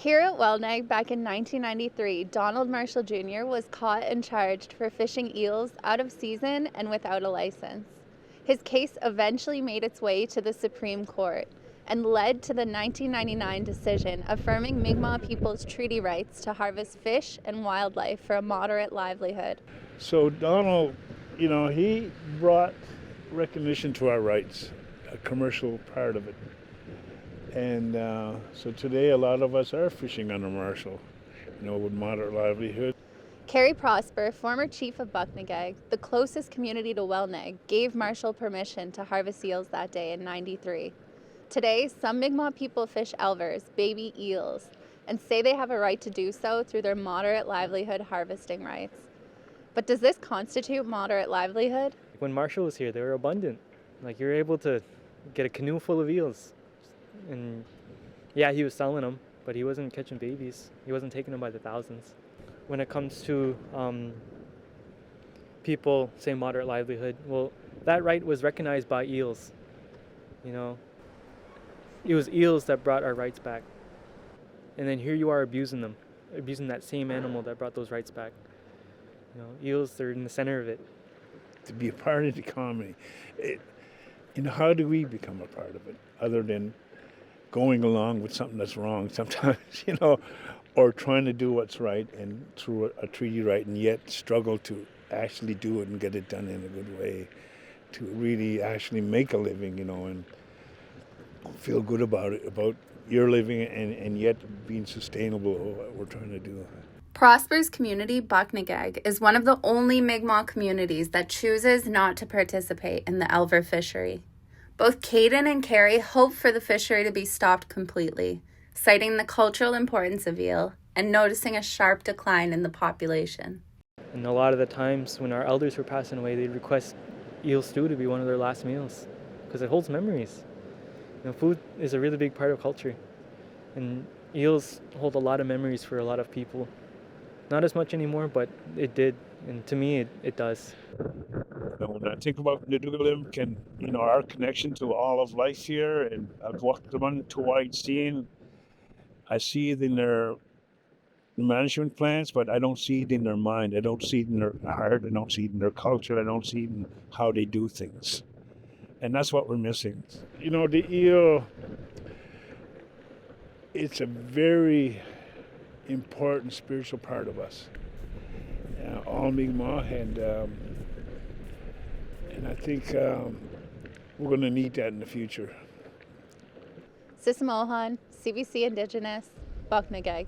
Here at Wellneg back in 1993, Donald Marshall Jr. was caught and charged for fishing eels out of season and without a license. His case eventually made its way to the Supreme Court and led to the 1999 decision affirming Mi'kmaq people's treaty rights to harvest fish and wildlife for a moderate livelihood. So Donald, he brought recognition to our rights, a commercial part of it. And so today a lot of us are fishing under Marshall, with moderate livelihood. Kerry Prosper, former chief of Paqtnkek, the closest community to Wellneg, gave Marshall permission to harvest eels that day in '93. Today, some Mi'kmaq people fish elvers, baby eels, and say they have a right to do so through their moderate livelihood harvesting rights. But does this constitute moderate livelihood? When Marshall was here, they were abundant. You were able to get a canoe full of eels. And yeah, he was selling them, but he wasn't catching babies. He wasn't taking them by the thousands. When it comes to people saying moderate livelihood, well, that right was recognized by eels. It was eels that brought our rights back. And then here you are abusing them, abusing that same animal that brought those rights back. Eels, they're in the center of it. To be a part of the community, how do we become a part of it other than going along with something that's wrong sometimes, or trying to do what's right and through a treaty right, and yet struggle to actually do it and get it done in a good way, to really actually make a living, and feel good about it, about your living, and yet being sustainable at what we're trying to do. Prosper's community, Paqtnkek, is one of the only Mi'kmaq communities that chooses not to participate in the elver fishery. Both Kaeden and Kerry hope for the fishery to be stopped completely, citing the cultural importance of eel and noticing a sharp decline in the population. And a lot of the times when our elders were passing away, they'd request eel stew to be one of their last meals because it holds memories. Food is a really big part of culture, and eels hold a lot of memories for a lot of people. Not as much anymore, but it did, and to me, it does. When I think about Ndugalim and our connection to all of life here, and I've walked around to wide scene, I see it in their management plans, but I don't see it in their mind. I don't see it in their heart. I don't see it in their culture. I don't see it in how they do things. And that's what we're missing. The eel, it's a very important spiritual part of us. All Mi'kmaq, and I think we're going to need that in the future. Sisimohan, CBC Indigenous, Paqtnkek.